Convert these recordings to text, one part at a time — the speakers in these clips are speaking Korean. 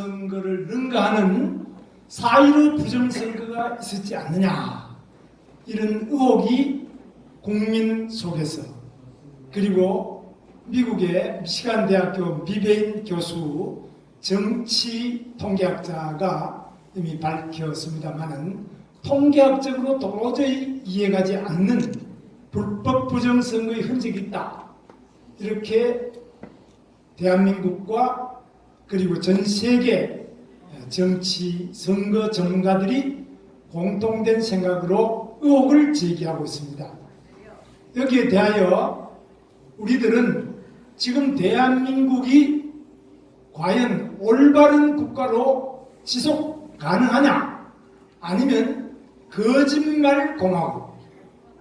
부정선거를 능가하는 4.15 부정선거가 있었지 않느냐, 이런 의혹이 국민 속에서, 그리고 미국의 미시간 대학교 미베인 교수 정치 통계학자가 이미 밝혔습니다마는 통계학적으로 도저히 이해가지 않는 불법 부정선거의 흔적이 있다, 이렇게 대한민국과 그리고 전 세계 정치 선거 전문가들이 공통된 생각으로 의혹을 제기하고 있습니다. 여기에 대하여 우리들은 지금 대한민국이 과연 올바른 국가로 지속 가능하냐, 아니면 거짓말 공화국,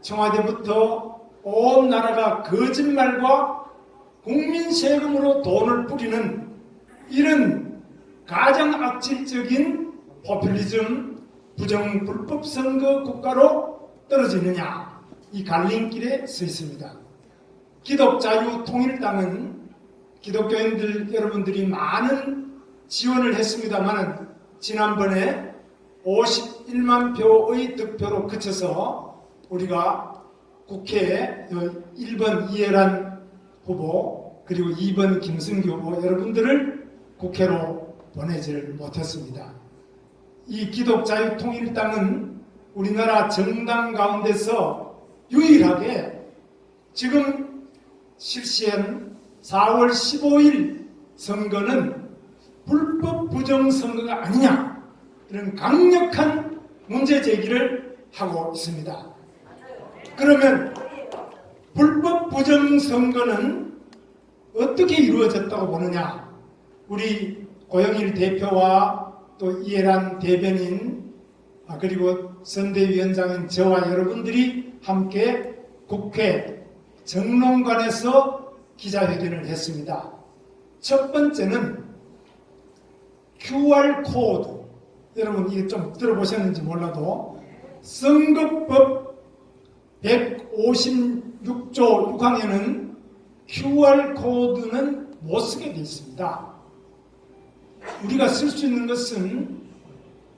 청와대부터 온 나라가 거짓말과 국민 세금으로 돈을 뿌리는 이런 가장 악질적인 포퓰리즘 부정 불법 선거 국가로 떨어지느냐, 이 갈림길에 서 있습니다. 기독자유통일당은 기독교인들 여러분들이 많은 지원을 했습니다만 지난번에 51만 표의 득표로 그쳐서 우리가 국회에 1번 이해란 후보 그리고 2번 김승규 후보 여러분들을 국회로 보내질 못했습니다. 이 기독자유통일당은 우리나라 정당 가운데서 유일하게 지금 실시한 4월 15일 선거는 불법 부정선거가 아니냐, 이런 강력한 문제 제기를 하고 있습니다. 그러면 불법 부정선거는 어떻게 이루어졌다고 보느냐, 우리 고영일 대표와 또 이해란 대변인 그리고 선대위원장인 저와 여러분들이 함께 국회 정론관에서 기자회견을 했습니다. 첫 번째는 QR코드, 여러분 이게 좀 들어보셨는지 몰라도 선거법 156조 6항에는 QR코드는 못 쓰게 되어 있습니다. 우리가 쓸 수 있는 것은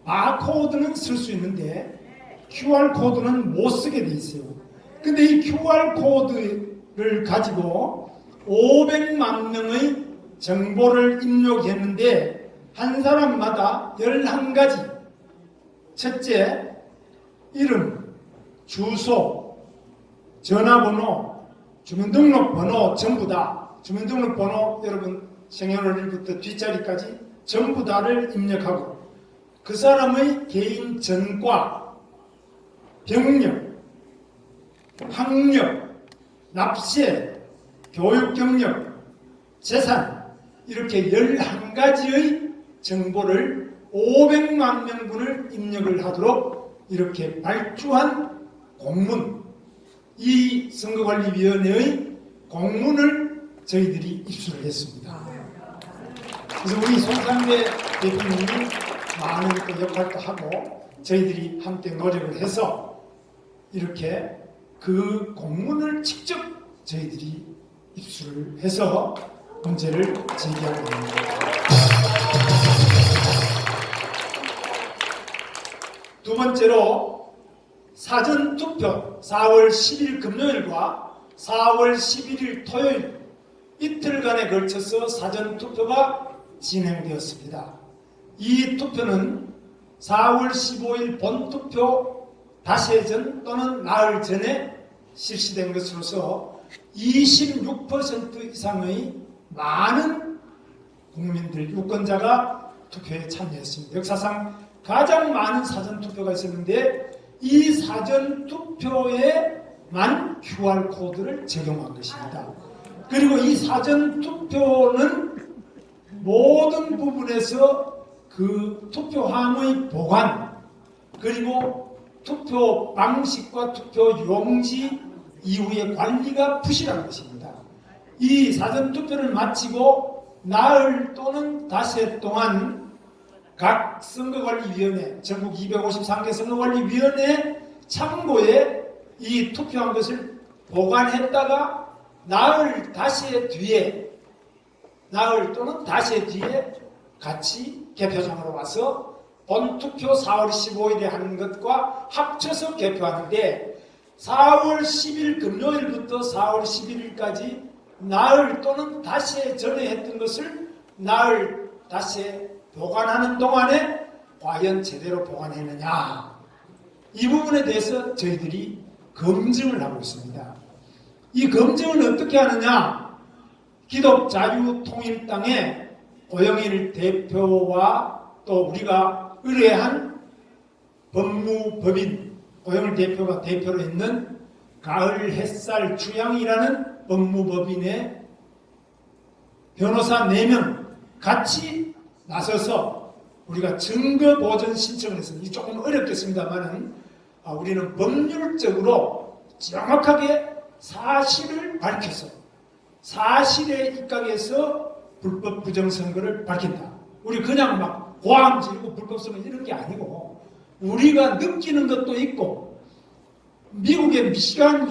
바코드는 쓸 수 있는데 QR코드는 못 쓰게 되어 있어요. 근데 이 QR코드를 가지고 500만 명의 정보를 입력했는데 한 사람마다 11가지, 첫째, 이름, 주소, 전화번호, 주민등록번호 전부 다, 주민등록번호 여러분 생년월일부터 뒷자리까지 전부 다를 입력하고 그 사람의 개인 전과, 병력, 학력, 납세, 교육 경력, 재산, 이렇게 11가지의 정보를 500만 명분을 입력을 하도록 이렇게 발주한 공문, 이 선거관리위원회의 공문을 저희들이 입수를 했습니다. 그래서 우리 송상배 대표님이 많은 그 역할도 하고 저희들이 함께 노력을 해서 이렇게 그 공문을 직접 저희들이 입수를 해서 문제를 제기하고 있습니다. 두 번째로 사전투표 4월 10일 금요일과 4월 11일 토요일 이틀간에 걸쳐서 사전투표가 진행되었습니다. 이 투표는 4월 15일 본투표 닷새 전 또는 나흘 전에 실시된 것으로서 26% 이상의 많은 국민들, 유권자가 투표에 참여했습니다. 역사상 가장 많은 사전투표가 있었는데 이 사전투표에만 QR코드를 적용한 것입니다. 그리고 이 사전투표는 모든 부분에서 그 투표함의 보관 그리고 투표 방식과 투표 용지 이후의 관리가 부실한 것입니다. 이 사전투표를 마치고 나흘 또는 닷새 동안 각 선거관리위원회, 전국 253개 선거관리위원회 창고에 이 투표한 것을 보관했다가 나흘 또는 닷새 뒤에 같이 개표장으로 와서 본투표 4월 15일에 하는 것과 합쳐서 개표하는데 4월 10일 금요일부터 4월 11일까지 나흘 또는 닷새 전에 했던 것을 나흘 닷새 보관하는 동안에 과연 제대로 보관했느냐, 이 부분에 대해서 저희들이 검증을 하고 있습니다. 이 검증을 어떻게 하느냐, 기독자유통일당의 고영일 대표와 또 우리가 의뢰한 법무법인, 고영일 대표가 대표로 있는 가을 햇살 주양이라는 법무법인의 변호사 4명 같이 나서서 우리가 증거 보전 신청을 했습니다. 이 조금 어렵겠습니다만은 우리는 법률적으로 정확하게 사실을 밝혀서 사실에 입각해서 불법 부정선거를 밝힌다. 우리 그냥 막 고함 지르고 불법 선거 이런 게 아니고 우리가 느끼는 것도 있고, 미국의 미시간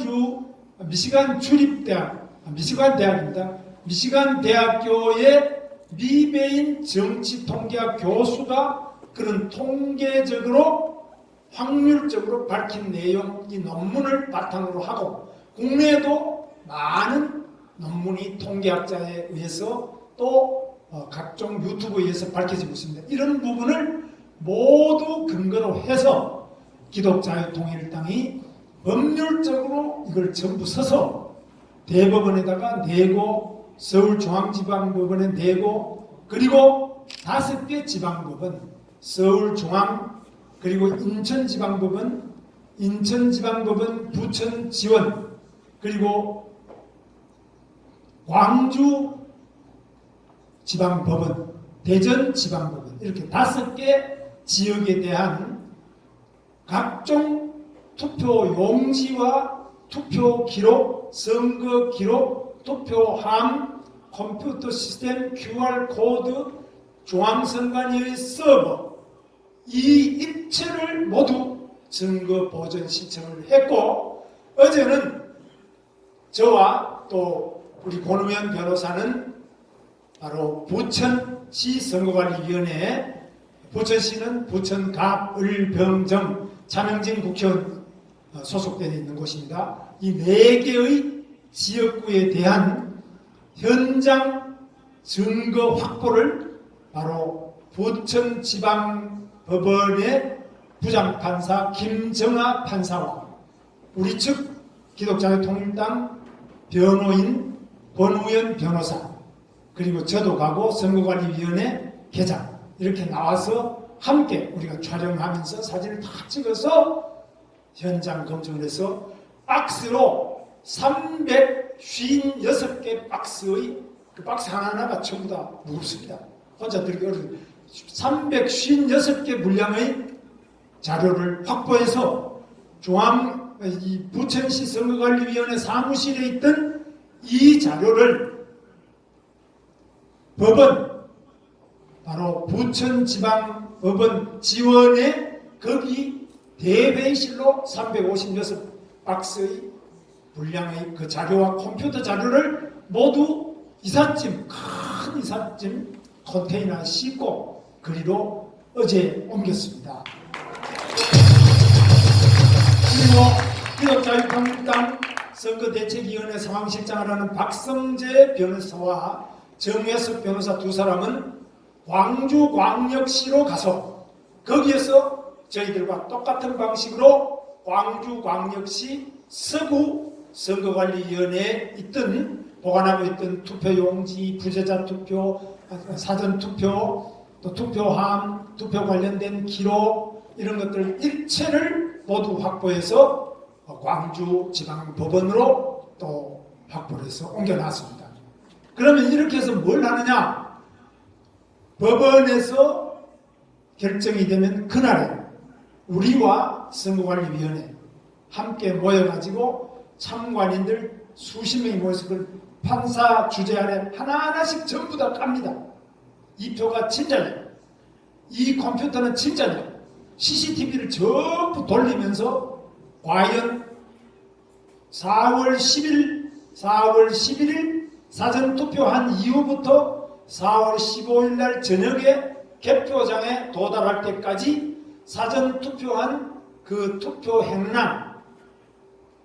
대학입니다. 미시간 대학교의 미베인 정치통계학 교수가 그런 통계적으로 확률적으로 밝힌 내용, 이 논문을 바탕으로 하고 국내에도 많은 논문이 통계학자에 의해서 또 각종 유튜브에 의해서 밝혀지고 있습니다. 이런 부분을 모두 근거로 해서 기독자유통일당이 법률적으로 이걸 전부 써서 대법원에다가 내고, 서울중앙지방법원에 내고, 그리고 5개 지방법원, 서울중앙, 그리고 인천지방법원, 부천지원, 그리고 광주지방법원, 대전지방법원, 이렇게 5개 지역에 대한 각종 투표 용지와 투표 기록, 선거 기록, 투표함, 컴퓨터 시스템, QR코드, 중앙선관위의 서버, 이 일체를 모두 증거 보전 신청을 했고, 어제는 저와 또 우리 권우현 변호사는 바로 부천시 선거관리위원회에, 부천시는 부천갑, 을병정, 차명진 국회의원 소속되어 있는 곳입니다. 이 4개의 지역구에 대한 현장 증거 확보를 바로 부천지방법원의 부장판사 김정아 판사와 우리 측 기독자유통일당 변호인 권우현 변호사, 그리고 저도 가고 선거관리위원회 계장 이렇게 나와서 함께 우리가 촬영하면서 사진을 다 찍어서 현장 검증을 해서 박스로 356개 박스의 그 박스 하나하나가 전부 다 무겁습니다. 혼자 들기 어려운 356개 분량의 자료를 확보해서 부천시 선거관리위원회 사무실에 있던 이 자료를 법원, 바로 부천지방법원 지원에 거기 대회의실로 356박스의 분량의 그 자료와 컴퓨터 자료를 모두 큰 이삿짐 컨테이너에 싣고 그리로 어제 옮겼습니다. 그리고 기독자유통일당 선거대책위원회 상황실장을 하는 박성재 변호사와 정혜석 변호사 2사람은 광주광역시로 가서 거기에서 저희들과 똑같은 방식으로 광주광역시 서구 선거관리위원회에 보관하고 있던 투표용지, 부재자 투표, 사전투표, 또 투표함, 투표 관련된 기록 이런 것들 일체를 모두 확보해서 광주지방법원으로 또 확보를 해서 옮겨놨습니다. 그러면 이렇게 해서 뭘 하느냐? 법원에서 결정이 되면 그날에 우리와 선거관리위원회 함께 모여가지고 참관인들 수십 명이 모여서 그 판사 주재 아래 하나하나씩 전부 다 깝니다. 이 표가 진짜냐? 이 컴퓨터는 진짜냐? CCTV를 전부 돌리면서 과연 4월 11일 사전투표한 이후부터 4월 15일 날 저녁에 개표장에 도달할 때까지 사전 투표한 그 투표 행랑,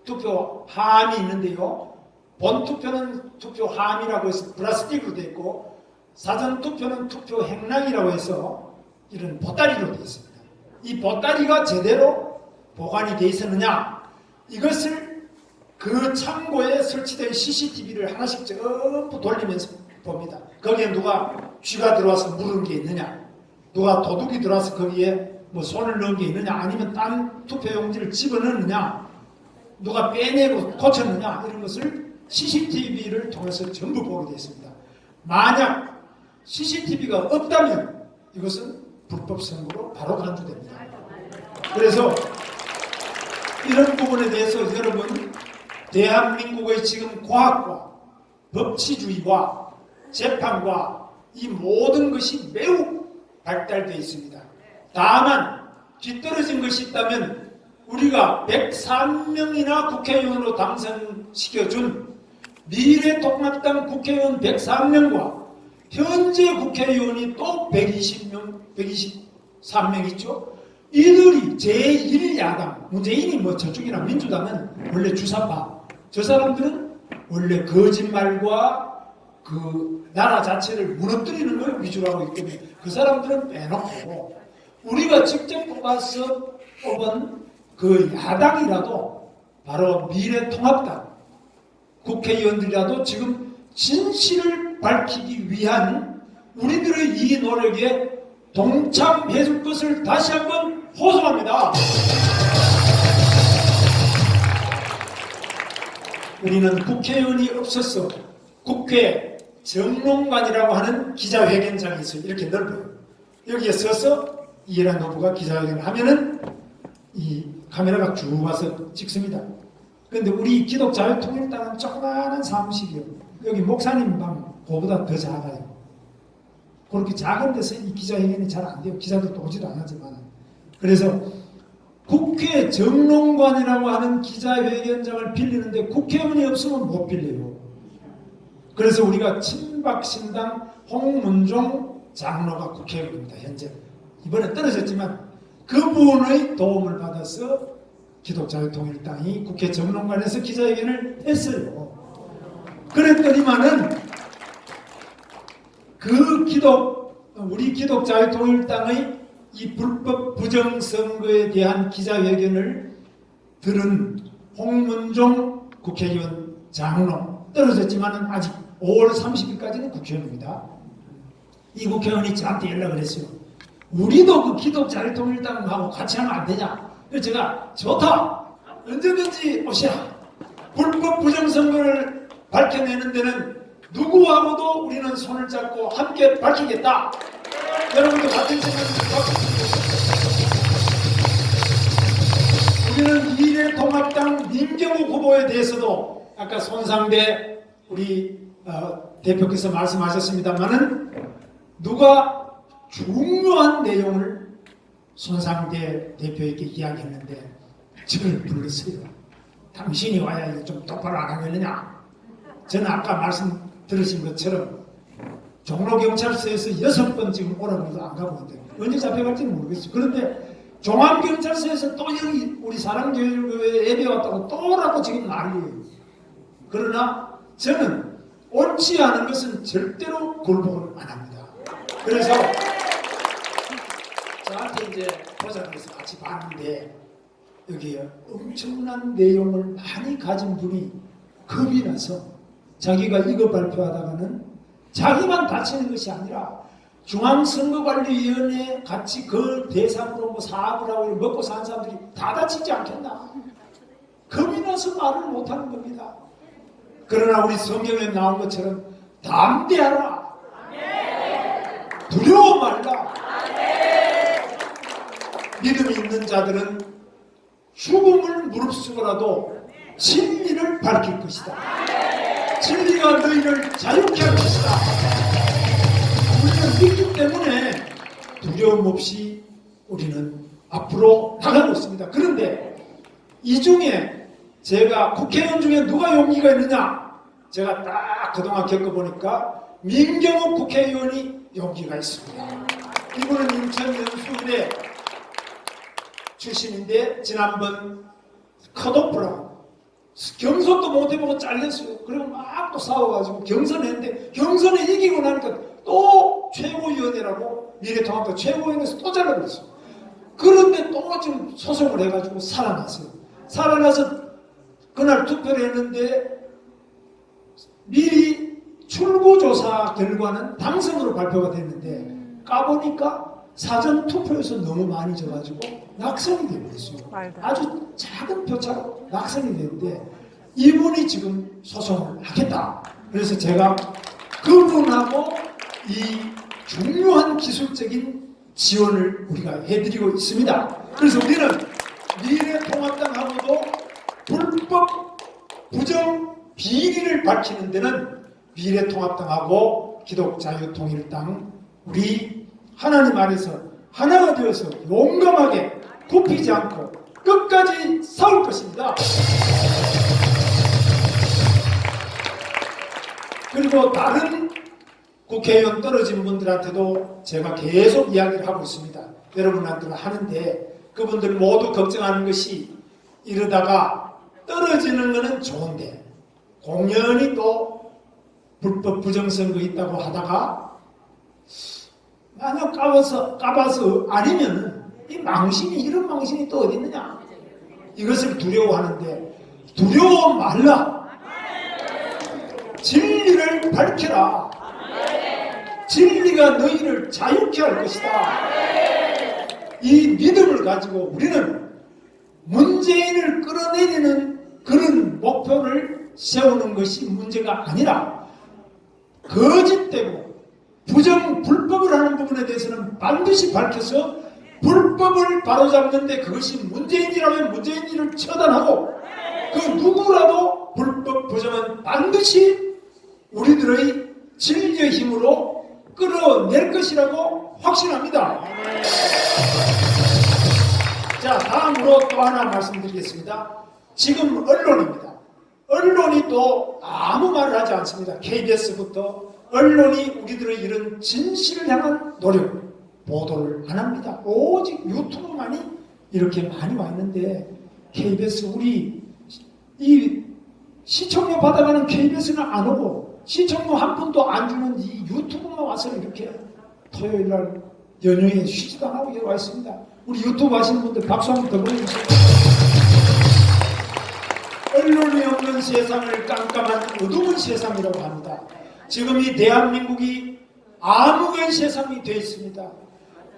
투표 함이 있는데요. 본 투표는 투표 함이라고 해서 플라스틱으로 되어 있고, 사전 투표는 투표 행랑이라고 해서 이런 보따리로 되어 있습니다. 이 보따리가 제대로 보관이 되어 있었느냐, 이것을 그 창고에 설치된 CCTV를 하나씩 전부 돌리면서 봅니다. 거기에 누가 쥐가 들어와서 물은 게 있느냐, 누가 도둑이 들어와서 거기에 뭐 손을 넣은 게 있느냐, 아니면 딴 투표용지를 집어넣느냐, 누가 빼내고 고쳤느냐, 이런 것을 CCTV를 통해서 전부 보게 되어 있습니다. 만약 CCTV가 없다면 이것은 불법 선거로 바로 간주됩니다. 그래서 이런 부분에 대해서 여러분, 대한민국의 지금 과학과 법치주의와 재판과 이 모든 것이 매우 발달되어 있습니다. 다만 뒤떨어진 것이 있다면 우리가 103명이나 국회의원으로 당선시켜준 미래통합당 국회의원 103명과 현재 국회의원이 또 120명, 123명 있죠. 이들이 제1야당, 문재인이 뭐 저쪽이나 민주당은 원래 주사파, 저 사람들은 원래 거짓말과 그 나라 자체를 무너뜨리는 걸 위주로 하고 있기 때문에 그 사람들은 빼놓고 우리가 직접 뽑아서 뽑은 그 야당이라도 바로 미래통합당 국회의원들이라도 지금 진실을 밝히기 위한 우리들의 이 노력에 동참해 줄 것을 다시 한번 호소합니다. 우리는 국회의원이 없어서 국회 정론관이라고 하는 기자회견장이 있어요. 이렇게 넓어요. 여기에 서서 이해란 후보가 기자회견을 하면은 이 카메라가 쭉 와서 찍습니다. 그런데 우리 기독자유통일당은 조그마한 사무실이요. 여기 목사님 방 그거보다 더 작아요. 그렇게 작은 데서 이 기자회견이 잘 안 돼요. 기자들도 오지도 안 하지만. 그래서 국회 정론관이라고 하는 기자회견장을 빌리는데 국회의원이 없으면 못 빌려요. 그래서 우리가 친박신당 홍문종 장로가 국회의원입니다. 현재. 이번에 떨어졌지만 그분의 도움을 받아서 기독자유통일당이 국회 정론관에서 기자회견을 했어요. 그랬더니만은 우리 기독자유통일당의 이 불법 부정선거에 대한 기자회견을 들은 홍문종 국회의원 장로 떨어졌지만 아직 5월 30일까지는 국회의원입니다. 이 국회의원이 저한테 연락을 했어요. 우리도 그 기독자유통일당하고 같이 하면 안 되냐? 그래서 제가 좋다. 언제든지 오시라. 불법 부정선거를 밝혀내는 데는 누구하고도 우리는 손을 잡고 함께 밝히겠다. 여러분도 같은 생각입니까? 우리는 미래통합당 민경욱 후보에 대해서도 아까 손상대 우리 대표께서 말씀하셨습니다만은 누가 중요한 내용을 손상대 대표에게 이야기했는데 저를 불렀어요. 당신이 와야 좀 똑바로 안 하겠느냐? 저는 아까 말씀 들으신 것처럼 종로경찰서에서 6번 지금 오라고 해도 안 가고 있는데 언제 잡혀갈지는 모르겠어요. 그런데 종암경찰서에서 또 여기 우리 사랑교회 예배 왔다고 또 오라고 지금 난리예요. 그러나 저는 옳지 않은 것은 절대로 굴복을 안 합니다. 그래서 저한테 이제 포장해서 같이 봤는데 여기에 엄청난 내용을 많이 가진 분이 겁이 나서 자기가 이거 발표하다가는 자기만 다치는 것이 아니라 중앙선거관리위원회 같이 그 대상으로 뭐 사업을 하고 먹고 사는 사람들이 다 다치지 않겠나. 겁이 나서 말을 못하는 겁니다. 그러나 우리 성경에 나온 것처럼 담대하라. 두려워 말라. 믿음이 있는 자들은 죽음을 무릅쓰고라도 진리를 밝힐 것이다. 진리가 너희를 자유케 할 것이다. 우리는 믿기 때문에 두려움 없이 우리는 앞으로 나가고 있습니다. 그런데 이 중에 제가 국회의원 중에 누가 용기가 있느냐? 제가 딱 그동안 겪어보니까 민경욱 국회의원이 용기가 있습니다. 이분은 인천 연수원의 출신인데 지난번 컷오프라고 경선도 못해보고 잘렸어요. 그리고 막 또 싸워가지고 경선했는데 경선에 이기고 나니까 또 최고위원회라고 미래통합당 최고위원회에서 또 잘라버렸어요. 그런데 또 지금 소송을 해가지고 살아났어요. 살아나서 그날 투표를 했는데 미리 출구조사 결과는 당선으로 발표가 됐는데 까보니까 사전 투표에서 너무 많이 져가지고 낙선이 되어버렸어요. 아주 작은 표차로 낙선이 되는데 이분이 지금 소송을 하겠다. 그래서 제가 그분하고 이 중요한 기술적인 지원을 우리가 해드리고 있습니다. 그래서 우리는 미래통합당하고도 불법 부정 비리를 밝히는 데는 미래통합당하고 기독자유통일당 우리 하나님 안에서 하나가 되어서 용감하게 굽히지 않고 끝까지 싸울 것입니다. 그리고 다른 국회의원 떨어진 분들한테도 제가 계속 이야기를 하고 있습니다. 여러분한테는 하는데 그분들 모두 걱정하는 것이 이러다가 떨어지는 것은 좋은데 공연히 또 불법 부정선거 있다고 하다가 만약 까봐서 아니면 이 망신이 이런 망신이 또 어디 있느냐 이것을 두려워하는데 두려워 말라. 진리를 밝혀라. 진리가 너희를 자유케 할 것이다. 이 믿음을 가지고 우리는 문재인을 끌어내리는 그런 목표를 세우는 것이 문제가 아니라 거짓되고 부정 불법을 하는 부분에 대해서는 반드시 밝혀서 불법을 바로잡는데 그것이 문재인이라면 문재인을 처단하고 그 누구라도 불법 부정은 반드시 우리들의 진리의 힘으로 끌어낼 것이라고 확신합니다. 자, 다음으로 또 하나 말씀드리겠습니다. 지금 언론입니다. 언론이 또 아무 말을 하지 않습니다. KBS부터 언론이 우리들의 이런 진실을 향한 노력, 보도를 안 합니다. 오직 유튜브만이 이렇게 많이 와 있는데 KBS 우리 이 시청료 받아가는 KBS는 안 오고 시청료 한 푼도 안 주는 이 유튜브만 와서 이렇게 토요일날 연휴에 쉬지도 안 하고 여기 와 있습니다. 우리 유튜브 하시는 분들 박수 한번 더 보내주세요. 언론이 없는 세상을 깜깜한 어두운 세상이라고 합니다. 지금 이 대한민국이 암흑의 세상이 되어 있습니다.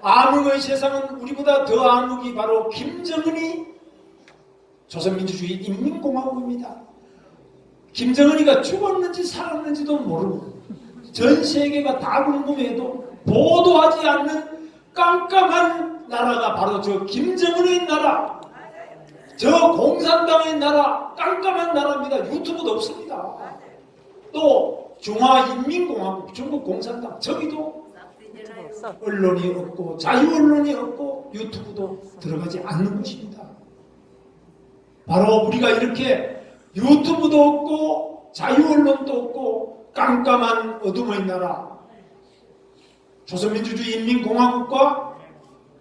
암흑의 세상은 우리보다 더 암흑이 바로 김정은이 조선민주주의 인민공화국입니다. 김정은이가 죽었는지 살았는지도 모르고 전 세계가 다 궁금해도 보도하지 않는 깜깜한 나라가 바로 저 김정은의 나라, 저 공산당의 나라, 깜깜한 나라입니다. 유튜브도 없습니다. 또 중화인민공화국, 중국 공산당, 저기도 언론이 없고 자유언론이 없고 유튜브도 들어가지 않는 것입니다. 바로 우리가 이렇게 유튜브도 없고 자유언론도 없고 깜깜한 어둠의 나라 조선민주주의 인민공화국과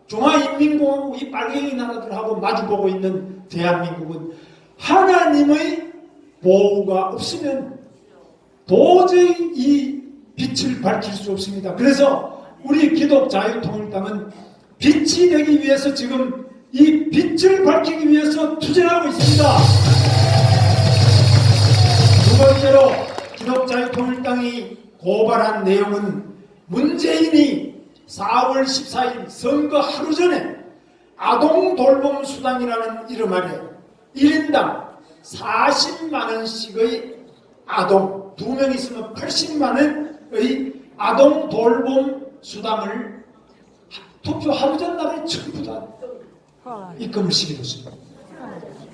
중화인민공화국 이 빨갱이 나라들하고 마주보고 있는 대한민국은 하나님의 보호가 없으면 도저히 이 빛을 밝힐 수 없습니다. 그래서 우리 기독자유통일당은 빛이 되기 위해서 지금 이 빛을 밝히기 위해서 투쟁하고 있습니다. 두 번째로 기독자유통일당이 고발한 내용은 문재인이 4월 14일 선거 하루 전에 아동돌봄수당이라는 이름 아래 1인당 40만원씩의 아동, 2명 있으면 80만원의 아동돌봄수당을 투표 하루 전날에 전부 다 입금을 시켜줬습니다.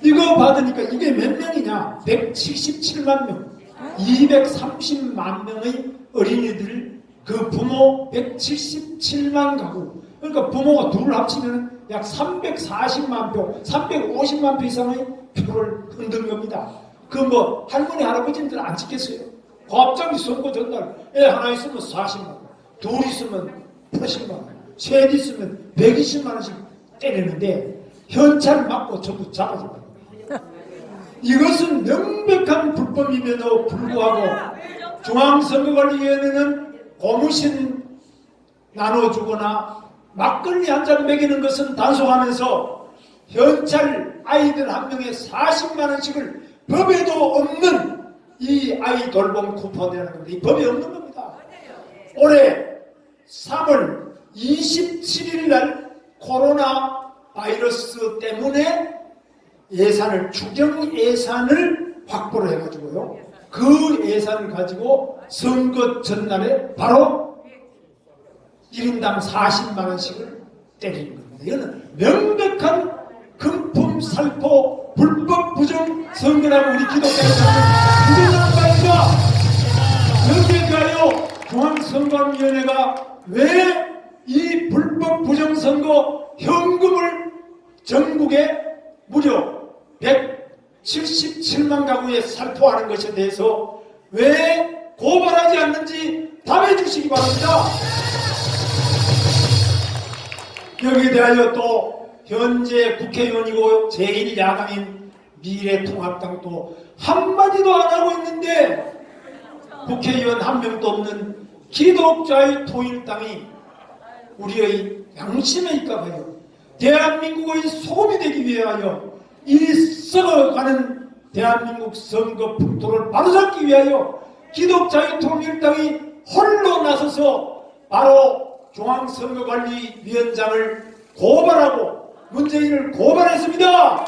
이거 받으니까 이게 몇 명이냐? 177만 명, 230만 명의 어린이들, 그 부모 177만 가구, 그러니까 부모가 둘 합치면 약 340만 표, 350만 표 이상의 표를 흔든 겁니다. 그 뭐 할머니 할아버지들 안 찍겠어요. 갑자기 선거 전날 애 하나 있으면 40만 원, 둘 있으면 80만 원, 셋 있으면 120만 원씩 때리는데 현찰 맞고 전부 잡아줍니다. 이것은 명백한 불법임에도 불구하고 중앙선거관리위원회는 고무신 나눠주거나 막걸리 한 잔 먹이는 것은 단속하면서 현찰 아이들 한 명에 40만 원씩을 법에도 없는 이 아이 돌봄 쿠폰이라는 겁니다. 이 법에 없는 겁니다. 올해 3월 27일 날 코로나 바이러스 때문에 예산을 추경 예산을 확보를 해가지고요. 그 예산을 가지고 선거 전날에 바로 1인당 40만 원씩을 때리는 겁니다. 이거는 명백한 금품 살포 불법 부정 선거라고 우리 기독교에서는 부정하는 바입니다. 여기에 대하여 중앙선거위원회가 왜 이 불법 부정선거 현금을 전국에 무려 177만 가구에 살포하는 것에 대해서 왜 고발하지 않는지 답해 주시기 바랍니다. 여기에 대하여 또 현재 국회의원이고 제1야당인 미래통합당도 한마디도 안 하고 있는데 국회의원 한 명도 없는 기독자의 통일당이 우리의 양심에 입각하여 대한민국의 소금이 되기 위하여 이 썩어가는 대한민국 선거 풍토를 바로잡기 위하여 기독자의 통일당이 홀로 나서서 바로 중앙선거관리위원장을 고발하고 문재인을 고발했습니다.